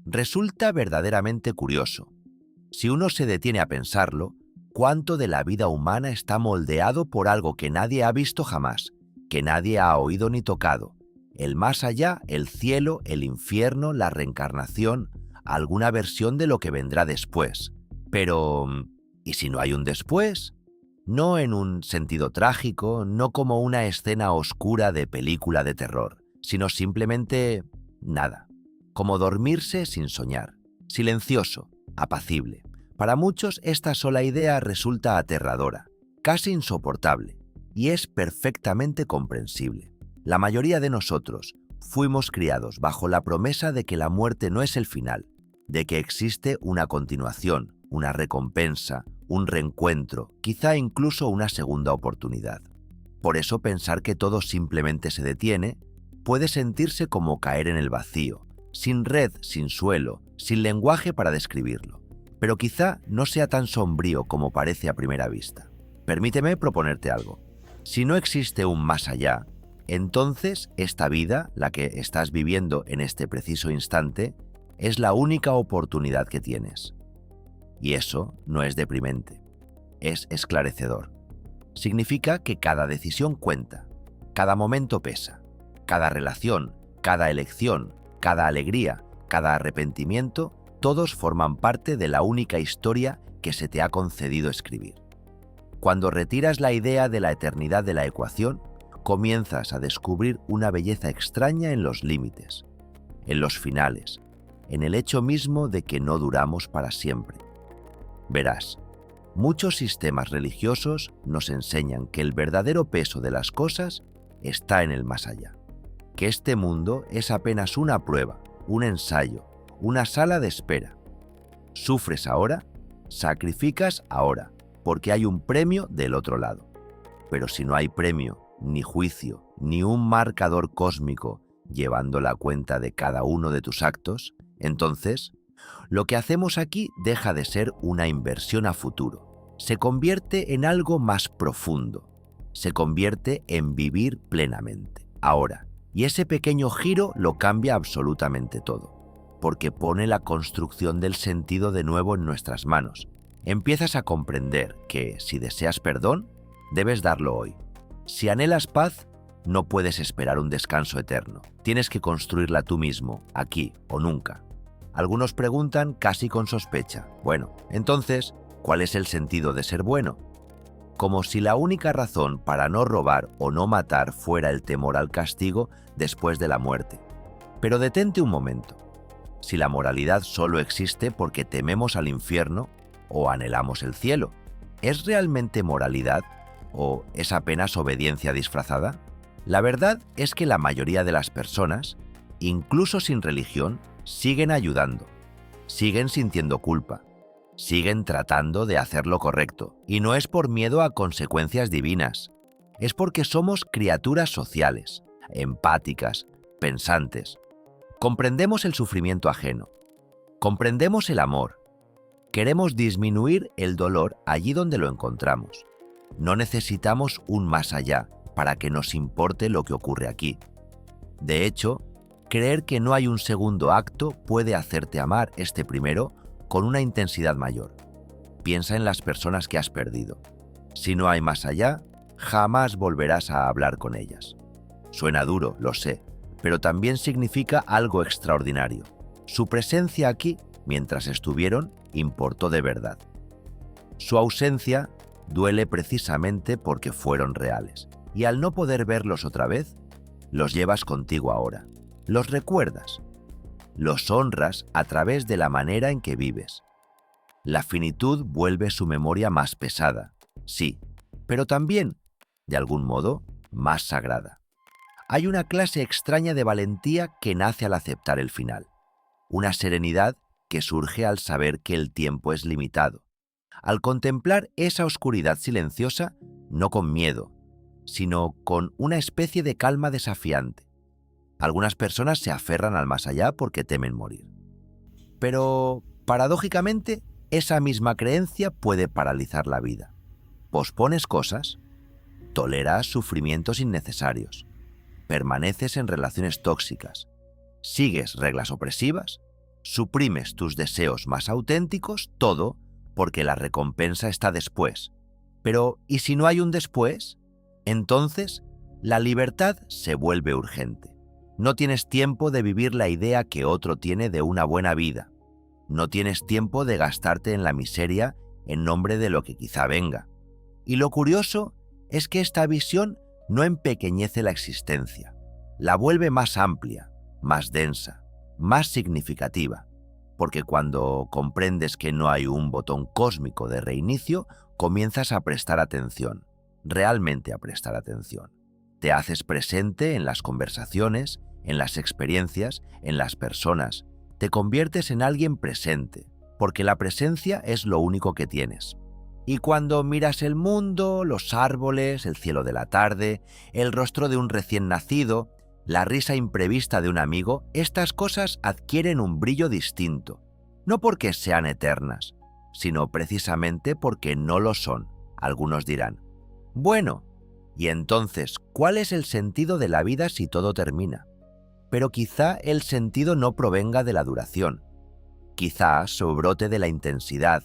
Resulta verdaderamente curioso. Si uno se detiene a pensarlo, cuánto de la vida humana está moldeado por algo que nadie ha visto jamás, que nadie ha oído ni tocado. El más allá, el cielo, el infierno, la reencarnación, alguna versión de lo que vendrá después. Pero, ¿y si no hay un después? No en un sentido trágico, no como una escena oscura de película de terror, sino simplemente nada, como dormirse sin soñar, silencioso, apacible. Para muchos esta sola idea resulta aterradora, casi insoportable, y es perfectamente comprensible. La mayoría de nosotros fuimos criados bajo la promesa de que la muerte no es el final, de que existe una continuación, una recompensa, un reencuentro, quizá incluso una segunda oportunidad. Por eso pensar que todo simplemente se detiene puede sentirse como caer en el vacío, sin red, sin suelo, sin lenguaje para describirlo. Pero quizá no sea tan sombrío como parece a primera vista. Permíteme proponerte algo. Si no existe un más allá, entonces esta vida, la que estás viviendo en este preciso instante, es la única oportunidad que tienes. Y eso no es deprimente, es esclarecedor. Significa que cada decisión cuenta, cada momento pesa, cada relación, cada elección, cada alegría, cada arrepentimiento, todos forman parte de la única historia que se te ha concedido escribir. Cuando retiras la idea de la eternidad de la ecuación, comienzas a descubrir una belleza extraña en los límites, en los finales, en el hecho mismo de que no duramos para siempre. Verás, muchos sistemas religiosos nos enseñan que el verdadero peso de las cosas está en el más allá, que este mundo es apenas una prueba, un ensayo, una sala de espera. Sufres ahora, sacrificas ahora, porque hay un premio del otro lado. Pero si no hay premio, ni juicio, ni un marcador cósmico llevando la cuenta de cada uno de tus actos, entonces, lo que hacemos aquí deja de ser una inversión a futuro. Se convierte en algo más profundo. Se convierte en vivir plenamente, ahora. Y ese pequeño giro lo cambia absolutamente todo, porque pone la construcción del sentido de nuevo en nuestras manos. Empiezas a comprender que, si deseas perdón, debes darlo hoy. Si anhelas paz, no puedes esperar un descanso eterno. Tienes que construirla tú mismo, aquí o nunca. Algunos preguntan casi con sospecha. Bueno, entonces, ¿cuál es el sentido de ser bueno? Como si la única razón para no robar o no matar fuera el temor al castigo después de la muerte. Pero detente un momento. Si la moralidad solo existe porque tememos al infierno o anhelamos el cielo, ¿es realmente moralidad o es apenas obediencia disfrazada? La verdad es que la mayoría de las personas, incluso sin religión, siguen ayudando, siguen sintiendo culpa, siguen tratando de hacer lo correcto. Y no es por miedo a consecuencias divinas, es porque somos criaturas sociales, empáticas, pensantes. Comprendemos el sufrimiento ajeno, comprendemos el amor, queremos disminuir el dolor allí donde lo encontramos. No necesitamos un más allá para que nos importe lo que ocurre aquí. De hecho, creer que no hay un segundo acto puede hacerte amar este primero con una intensidad mayor. Piensa en las personas que has perdido. Si no hay más allá, jamás volverás a hablar con ellas. Suena duro, lo sé, pero también significa algo extraordinario. Su presencia aquí, mientras estuvieron, importó de verdad. Su ausencia duele precisamente porque fueron reales. Y al no poder verlos otra vez, los llevas contigo ahora. Los recuerdas. Los honras a través de la manera en que vives. La finitud vuelve su memoria más pesada, sí, pero también, de algún modo, más sagrada. Hay una clase extraña de valentía que nace al aceptar el final. Una serenidad que surge al saber que el tiempo es limitado. Al contemplar esa oscuridad silenciosa, no con miedo, sino con una especie de calma desafiante. Algunas personas se aferran al más allá porque temen morir. Pero, paradójicamente, esa misma creencia puede paralizar la vida. Pospones cosas, toleras sufrimientos innecesarios, permaneces en relaciones tóxicas, sigues reglas opresivas Suprimes tus deseos más auténticos, todo, porque la recompensa está después. Pero, ¿y si no hay un después? Entonces, la libertad se vuelve urgente. No tienes tiempo de vivir la idea que otro tiene de una buena vida. No tienes tiempo de gastarte en la miseria en nombre de lo que quizá venga. Y lo curioso es que esta visión no empequeñece la existencia, la vuelve más amplia, más densa, más significativa, porque cuando comprendes que no hay un botón cósmico de reinicio, comienzas a prestar atención, realmente a prestar atención. Te haces presente en las conversaciones, en las experiencias, en las personas. Te conviertes en alguien presente, porque la presencia es lo único que tienes. Y cuando miras el mundo, los árboles, el cielo de la tarde, el rostro de un recién nacido, la risa imprevista de un amigo, estas cosas adquieren un brillo distinto, no porque sean eternas, sino precisamente porque no lo son. Algunos dirán, bueno, y entonces, ¿cuál es el sentido de la vida si todo termina? Pero quizá el sentido no provenga de la duración. Quizá sobrote de la intensidad,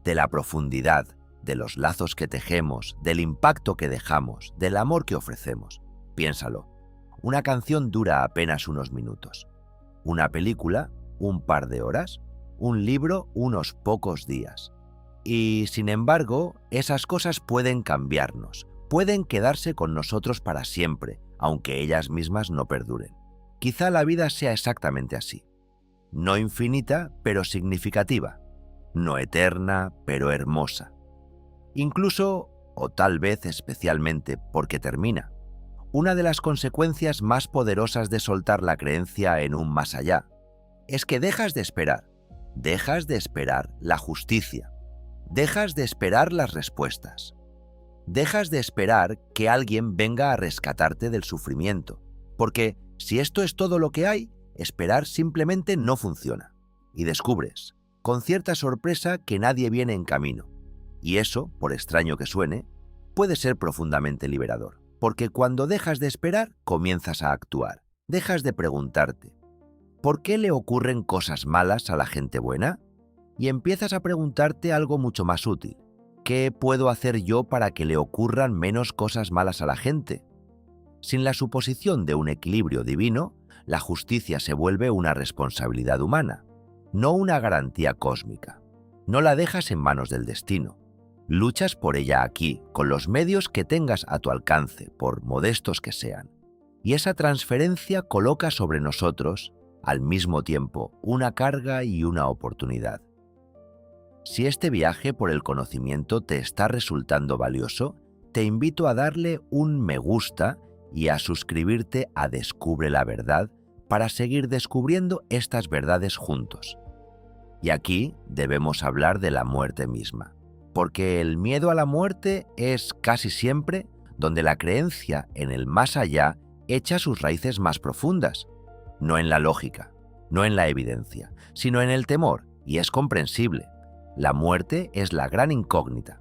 de la profundidad, de los lazos que tejemos, del impacto que dejamos, del amor que ofrecemos. Piénsalo. Una canción dura apenas unos minutos. Una película, un par de horas. Un libro, unos pocos días. Y, sin embargo, esas cosas pueden cambiarnos, pueden quedarse con nosotros para siempre, aunque ellas mismas no perduren. Quizá la vida sea exactamente así. No infinita, pero significativa. No eterna, pero hermosa. Incluso, o tal vez especialmente porque termina. Una de las consecuencias más poderosas de soltar la creencia en un más allá es que dejas de esperar la justicia, dejas de esperar las respuestas, dejas de esperar que alguien venga a rescatarte del sufrimiento, porque si esto es todo lo que hay, esperar simplemente no funciona. Y descubres, con cierta sorpresa, que nadie viene en camino. Y eso, por extraño que suene, puede ser profundamente liberador, porque cuando dejas de esperar, comienzas a actuar, dejas de preguntarte, ¿por qué le ocurren cosas malas a la gente buena? Y empiezas a preguntarte algo mucho más útil. ¿Qué puedo hacer yo para que le ocurran menos cosas malas a la gente? Sin la suposición de un equilibrio divino, la justicia se vuelve una responsabilidad humana, no una garantía cósmica. No la dejas en manos del destino. Luchas por ella aquí, con los medios que tengas a tu alcance, por modestos que sean. Y esa transferencia coloca sobre nosotros, al mismo tiempo, una carga y una oportunidad. Si este viaje por el conocimiento te está resultando valioso, te invito a darle un me gusta y a suscribirte a Descubre la Verdad para seguir descubriendo estas verdades juntos. Y aquí debemos hablar de la muerte misma, porque el miedo a la muerte es casi siempre donde la creencia en el más allá echa sus raíces más profundas, no en la lógica, no en la evidencia, sino en el temor, y es comprensible. La muerte es la gran incógnita.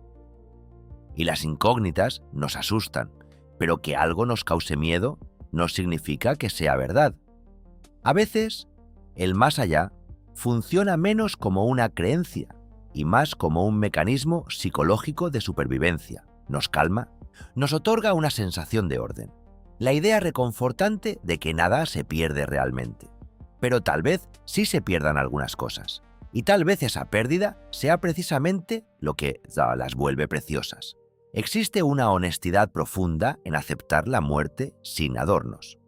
Y las incógnitas nos asustan, pero que algo nos cause miedo no significa que sea verdad. A veces, el más allá funciona menos como una creencia y más como un mecanismo psicológico de supervivencia. Nos calma, nos otorga una sensación de orden, la idea reconfortante de que nada se pierde realmente. Pero tal vez sí se pierdan algunas cosas. Y tal vez esa pérdida sea precisamente lo que las vuelve preciosas. Existe una honestidad profunda en aceptar la muerte sin adornos,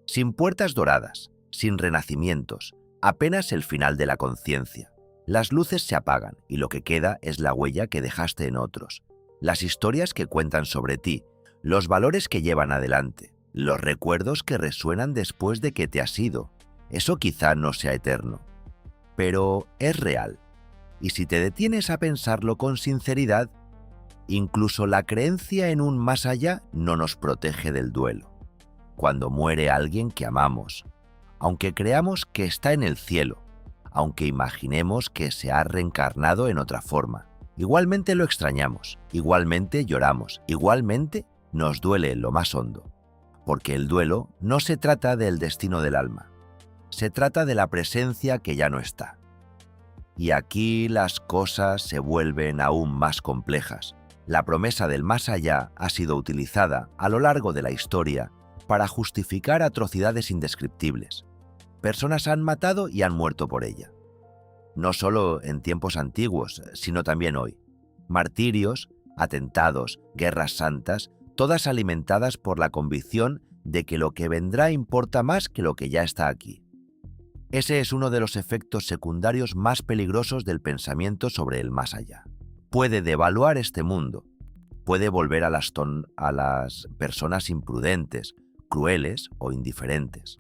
sin puertas doradas, sin renacimientos, apenas el final de la conciencia. Las luces se apagan y lo que queda es la huella que dejaste en otros, las historias que cuentan sobre ti, los valores que llevan adelante, los recuerdos que resuenan después de que te has ido. Eso quizá no sea eterno, pero es real. Y si te detienes a pensarlo con sinceridad, incluso la creencia en un más allá no nos protege del duelo. Cuando muere alguien que amamos, aunque creamos que está en el cielo, aunque imaginemos que se ha reencarnado en otra forma, igualmente lo extrañamos, igualmente lloramos, igualmente nos duele en lo más hondo. Porque el duelo no se trata del destino del alma, se trata de la presencia que ya no está. Y aquí las cosas se vuelven aún más complejas. La promesa del más allá ha sido utilizada a lo largo de la historia para justificar atrocidades indescriptibles. Personas han matado y han muerto por ella. No solo en tiempos antiguos, sino también hoy. Martirios, atentados, guerras santas, todas alimentadas por la convicción de que lo que vendrá importa más que lo que ya está aquí. Ese es uno de los efectos secundarios más peligrosos del pensamiento sobre el más allá. Puede devaluar este mundo, puede volver a las personas imprudentes, crueles o indiferentes.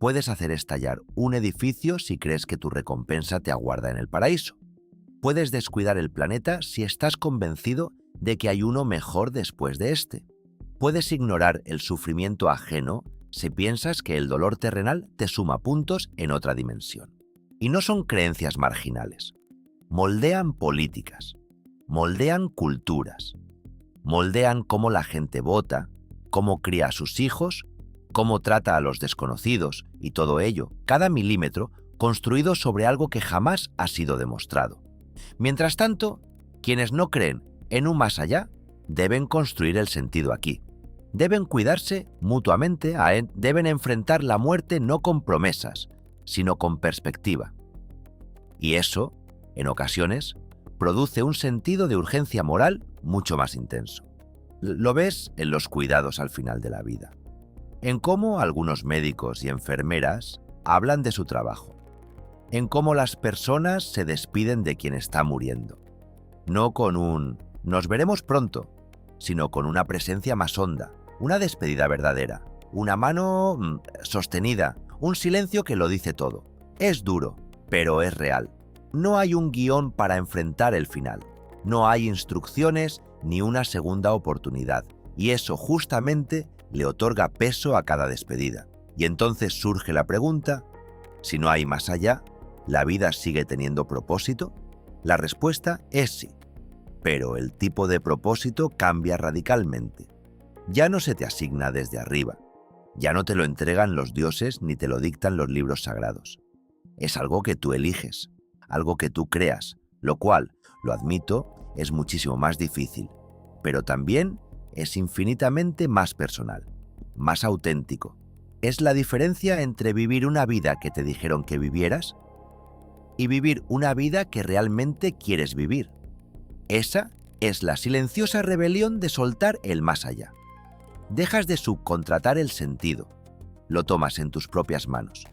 Puedes hacer estallar un edificio si crees que tu recompensa te aguarda en el paraíso. Puedes descuidar el planeta si estás convencido de que hay uno mejor después de este. Puedes ignorar el sufrimiento ajeno si piensas que el dolor terrenal te suma puntos en otra dimensión. Y no son creencias marginales. Moldean políticas, moldean culturas, moldean cómo la gente vota, cómo cría a sus hijos, cómo trata a los desconocidos y todo ello, cada milímetro, construido sobre algo que jamás ha sido demostrado. Mientras tanto, quienes no creen en un más allá deben construir el sentido aquí. Deben cuidarse mutuamente, deben enfrentar la muerte no con promesas, sino con perspectiva. Y eso, en ocasiones, produce un sentido de urgencia moral mucho más intenso. Lo ves en los cuidados al final de la vida, en cómo algunos médicos y enfermeras hablan de su trabajo, en cómo las personas se despiden de quien está muriendo, no con un «nos veremos pronto», sino con una presencia más honda, una despedida verdadera, una mano sostenida, un silencio que lo dice todo. Es duro, pero es real. No hay un guión para enfrentar el final. No hay instrucciones ni una segunda oportunidad. Y eso justamente le otorga peso a cada despedida. Y entonces surge la pregunta, si no hay más allá, ¿la vida sigue teniendo propósito? La respuesta es sí. Pero el tipo de propósito cambia radicalmente. Ya no se te asigna desde arriba. Ya no te lo entregan los dioses ni te lo dictan los libros sagrados. Es algo que tú eliges, algo que tú creas, lo cual, lo admito, es muchísimo más difícil, pero también es infinitamente más personal, más auténtico. Es la diferencia entre vivir una vida que te dijeron que vivieras y vivir una vida que realmente quieres vivir. Esa es la silenciosa rebelión de soltar el más allá. Dejas de subcontratar el sentido, lo tomas en tus propias manos.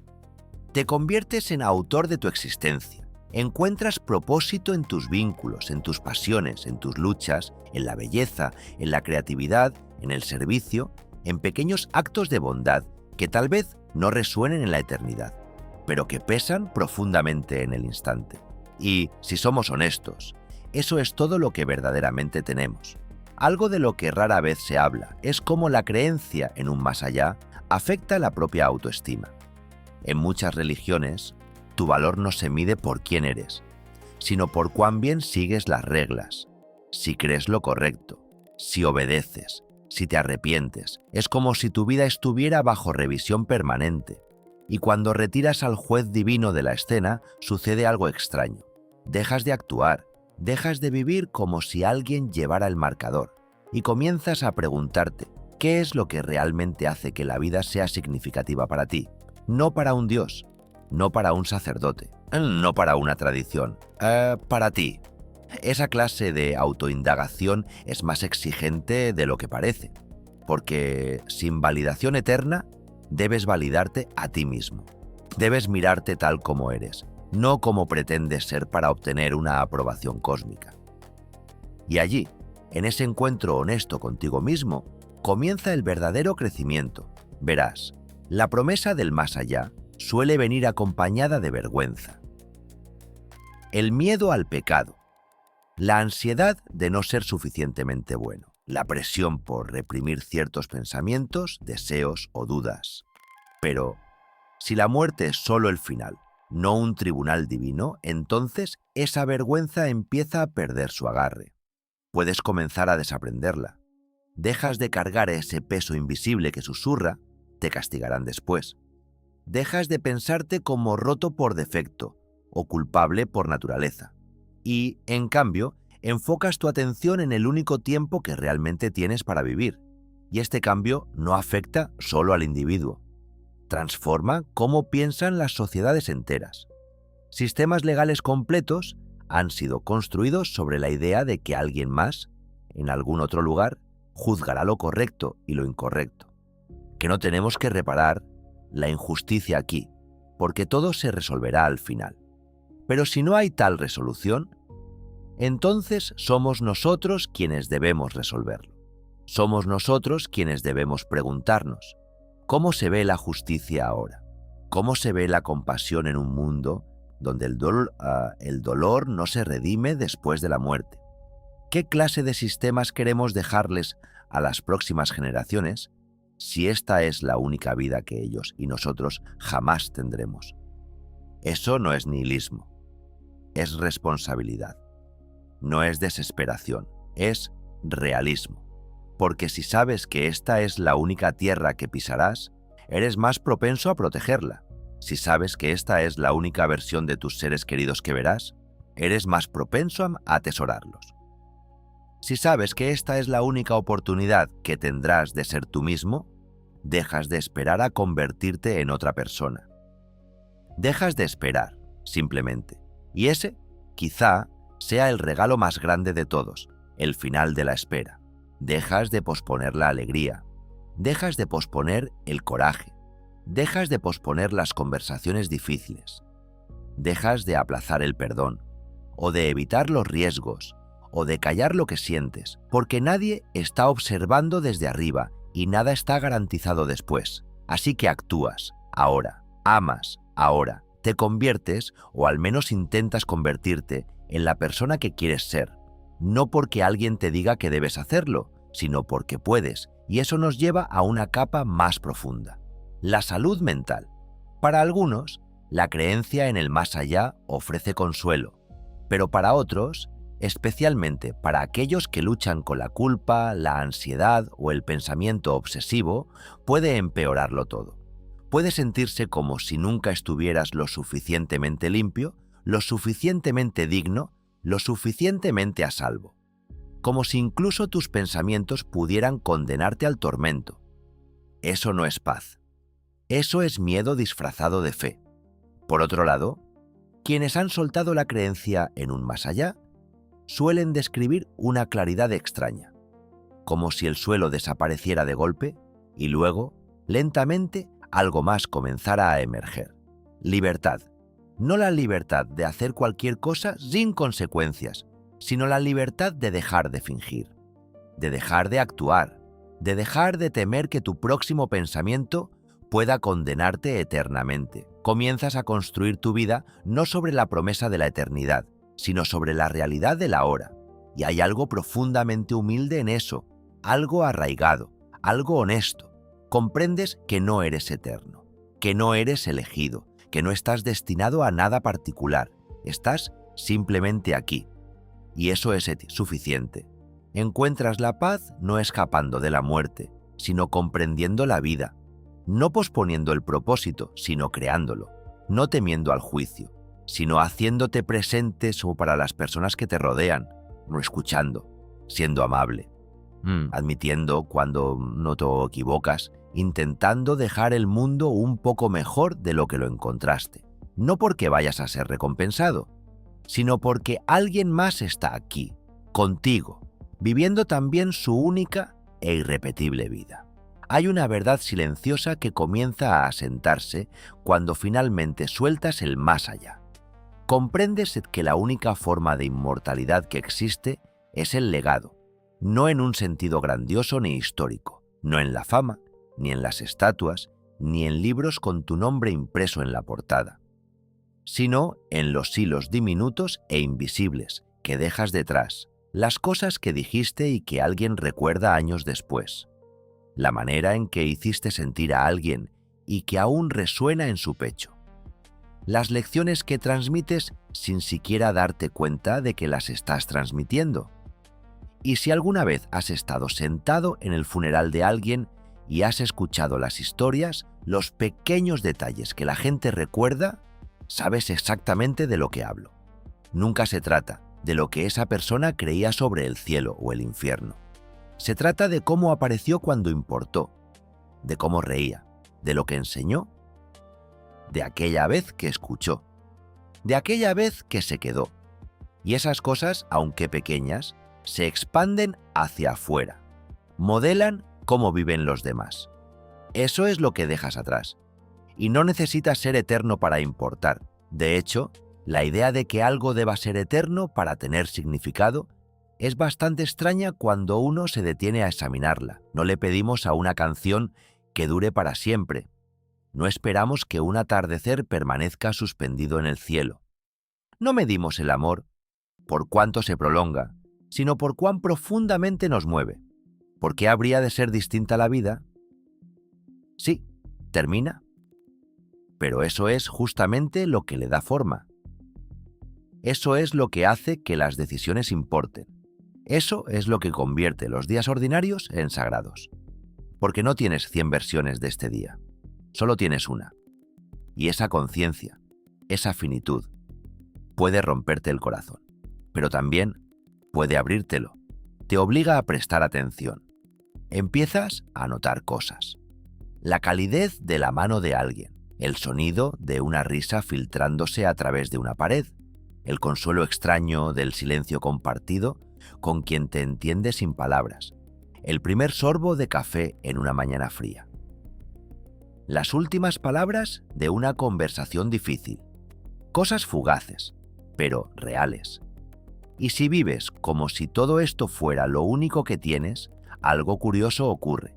Te conviertes en autor de tu existencia, encuentras propósito en tus vínculos, en tus pasiones, en tus luchas, en la belleza, en la creatividad, en el servicio, en pequeños actos de bondad que tal vez no resuenen en la eternidad, pero que pesan profundamente en el instante. Y, si somos honestos, eso es todo lo que verdaderamente tenemos. Algo de lo que rara vez se habla es cómo la creencia en un más allá afecta la propia autoestima. En muchas religiones, tu valor no se mide por quién eres, sino por cuán bien sigues las reglas, si crees lo correcto, si obedeces, si te arrepientes. Es como si tu vida estuviera bajo revisión permanente. Y cuando retiras al juez divino de la escena, sucede algo extraño. Dejas de actuar, dejas de vivir como si alguien llevara el marcador y comienzas a preguntarte qué es lo que realmente hace que la vida sea significativa para ti. No para un dios, no para un sacerdote, no para una tradición, para ti. Esa clase de autoindagación es más exigente de lo que parece, porque sin validación eterna debes validarte a ti mismo. Debes mirarte tal como eres, no como pretendes ser para obtener una aprobación cósmica. Y allí, en ese encuentro honesto contigo mismo, comienza el verdadero crecimiento. Verás, la promesa del más allá suele venir acompañada de vergüenza. El miedo al pecado, la ansiedad de no ser suficientemente bueno, la presión por reprimir ciertos pensamientos, deseos o dudas. Pero, si la muerte es solo el final, no un tribunal divino, entonces esa vergüenza empieza a perder su agarre. Puedes comenzar a desaprenderla. Dejas de cargar ese peso invisible que susurra, te castigarán después. Dejas de pensarte como roto por defecto o culpable por naturaleza. Y, en cambio, enfocas tu atención en el único tiempo que realmente tienes para vivir. Y este cambio no afecta solo al individuo. Transforma cómo piensan las sociedades enteras. Sistemas legales completos han sido construidos sobre la idea de que alguien más, en algún otro lugar, juzgará lo correcto y lo incorrecto. Que no tenemos que reparar la injusticia aquí, porque todo se resolverá al final. Pero si no hay tal resolución, entonces somos nosotros quienes debemos resolverlo. Somos nosotros quienes debemos preguntarnos, ¿cómo se ve la justicia ahora? ¿Cómo se ve la compasión en un mundo donde el dolor no se redime después de la muerte? ¿Qué clase de sistemas queremos dejarles a las próximas generaciones si esta es la única vida que ellos y nosotros jamás tendremos? Eso no es nihilismo, es responsabilidad. No es desesperación, es realismo. Porque si sabes que esta es la única tierra que pisarás, eres más propenso a protegerla. Si sabes que esta es la única versión de tus seres queridos que verás, eres más propenso a atesorarlos. Si sabes que esta es la única oportunidad que tendrás de ser tú mismo, dejas de esperar a convertirte en otra persona. Dejas de esperar, simplemente. Y ese, quizá, sea el regalo más grande de todos, el final de la espera. Dejas de posponer la alegría, dejas de posponer el coraje, dejas de posponer las conversaciones difíciles, dejas de aplazar el perdón, o de evitar los riesgos, o de callar lo que sientes, porque nadie está observando desde arriba y nada está garantizado después. Así que actúas, ahora, amas, ahora, te conviertes, o al menos intentas convertirte, en la persona que quieres ser. No porque alguien te diga que debes hacerlo, sino porque puedes, y eso nos lleva a una capa más profunda. La salud mental. Para algunos, la creencia en el más allá ofrece consuelo, pero para otros, especialmente para aquellos que luchan con la culpa, la ansiedad o el pensamiento obsesivo, puede empeorarlo todo. Puede sentirse como si nunca estuvieras lo suficientemente limpio, lo suficientemente digno, lo suficientemente a salvo. Como si incluso tus pensamientos pudieran condenarte al tormento. Eso no es paz. Eso es miedo disfrazado de fe. Por otro lado, quienes han soltado la creencia en un más allá suelen describir una claridad extraña, como si el suelo desapareciera de golpe y luego, lentamente, algo más comenzara a emerger. Libertad. No la libertad de hacer cualquier cosa sin consecuencias, sino la libertad de dejar de fingir, de dejar de actuar, de dejar de temer que tu próximo pensamiento pueda condenarte eternamente. Comienzas a construir tu vida no sobre la promesa de la eternidad, sino sobre la realidad del ahora. Y hay algo profundamente humilde en eso, algo arraigado, algo honesto. Comprendes que no eres eterno, que no eres elegido, que no estás destinado a nada particular, estás simplemente aquí. Y eso es suficiente. Encuentras la paz no escapando de la muerte, sino comprendiendo la vida, no posponiendo el propósito, sino creándolo, no temiendo al juicio, sino haciéndote presente para las personas que te rodean, no escuchando, siendo amable, admitiendo cuando no te equivocas, intentando dejar el mundo un poco mejor de lo que lo encontraste. No porque vayas a ser recompensado, sino porque alguien más está aquí, contigo, viviendo también su única e irrepetible vida. Hay una verdad silenciosa que comienza a asentarse cuando finalmente sueltas el más allá. Comprendes que la única forma de inmortalidad que existe es el legado, no en un sentido grandioso ni histórico, no en la fama, ni en las estatuas, ni en libros con tu nombre impreso en la portada, sino en los hilos diminutos e invisibles que dejas detrás, las cosas que dijiste y que alguien recuerda años después, la manera en que hiciste sentir a alguien y que aún resuena en su pecho, las lecciones que transmites sin siquiera darte cuenta de que las estás transmitiendo. Y si alguna vez has estado sentado en el funeral de alguien y has escuchado las historias, los pequeños detalles que la gente recuerda, Sabes exactamente de lo que hablo. Nunca se trata de lo que esa persona creía sobre el cielo o el infierno. Se trata de cómo apareció cuando importó, de cómo reía, de lo que enseñó, de aquella vez que escuchó, de aquella vez que se quedó. Y esas cosas, aunque pequeñas, se expanden hacia afuera, modelan cómo viven los demás. Eso es lo que dejas atrás. Y no necesitas ser eterno para importar. De hecho, la idea de que algo deba ser eterno para tener significado es bastante extraña cuando uno se detiene a examinarla. No le pedimos a una canción que dure para siempre. No esperamos que un atardecer permanezca suspendido en el cielo. No medimos el amor por cuánto se prolonga, sino por cuán profundamente nos mueve. ¿Por qué habría de ser distinta la vida? Sí, termina. Pero eso es justamente lo que le da forma. Eso es lo que hace que las decisiones importen. Eso es lo que convierte los días ordinarios en sagrados. Porque no tienes 100 versiones de este día. Solo tienes una. Y esa conciencia, esa finitud, puede romperte el corazón. Pero también puede abrírtelo. Te obliga a prestar atención. Empiezas a notar cosas. La calidez de la mano de alguien, el sonido de una risa filtrándose a través de una pared, el consuelo extraño del silencio compartido con quien te entiende sin palabras, el primer sorbo de café en una mañana fría. Las últimas palabras de una conversación difícil. Cosas fugaces, pero reales. Y si vives como si todo esto fuera lo único que tienes, algo curioso ocurre.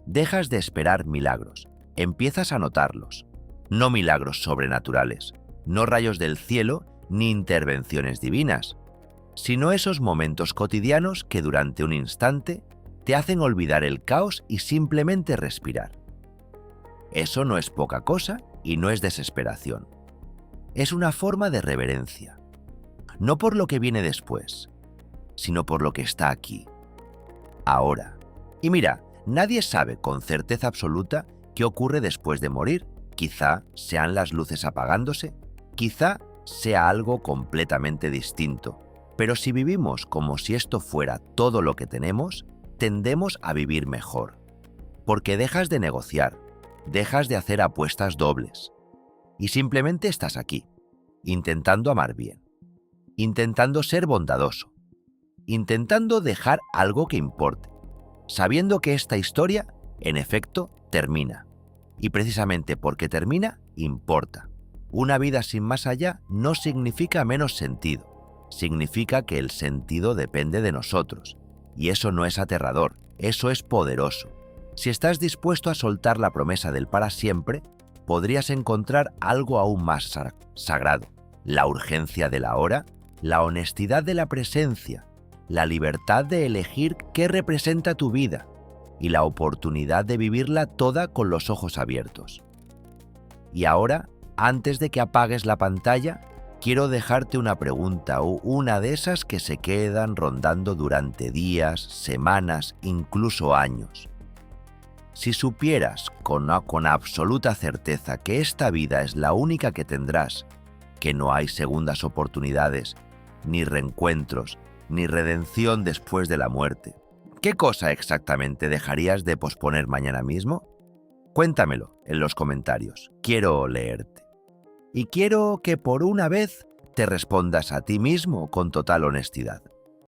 Dejas de esperar milagros, empiezas a notarlos. No milagros sobrenaturales, no rayos del cielo ni intervenciones divinas, sino esos momentos cotidianos que durante un instante te hacen olvidar el caos y simplemente respirar. Eso no es poca cosa y no es desesperación. Es una forma de reverencia, no por lo que viene después, sino por lo que está aquí, ahora. Y mira, nadie sabe con certeza absoluta qué ocurre después de morir. Quizá sean las luces apagándose, quizá sea algo completamente distinto. Pero si vivimos como si esto fuera todo lo que tenemos, tendemos a vivir mejor. Porque dejas de negociar, dejas de hacer apuestas dobles. Y simplemente estás aquí, intentando amar bien, intentando ser bondadoso, intentando dejar algo que importe, sabiendo que esta historia, en efecto, termina. Y precisamente porque termina, importa. Una vida sin más allá no significa menos sentido. Significa que el sentido depende de nosotros. Y eso no es aterrador, eso es poderoso. Si estás dispuesto a soltar la promesa del para siempre, podrías encontrar algo aún más sagrado. La urgencia de la hora, la honestidad de la presencia, la libertad de elegir qué representa tu vida, y la oportunidad de vivirla toda con los ojos abiertos. Y ahora, antes de que apagues la pantalla, quiero dejarte una pregunta o una de esas que se quedan rondando durante días, semanas, incluso años. Si supieras con absoluta certeza que esta vida es la única que tendrás, que no hay segundas oportunidades, ni reencuentros, ni redención después de la muerte, ¿qué cosa exactamente dejarías de posponer mañana mismo? Cuéntamelo en los comentarios. Quiero leerte. Y quiero que por una vez te respondas a ti mismo con total honestidad.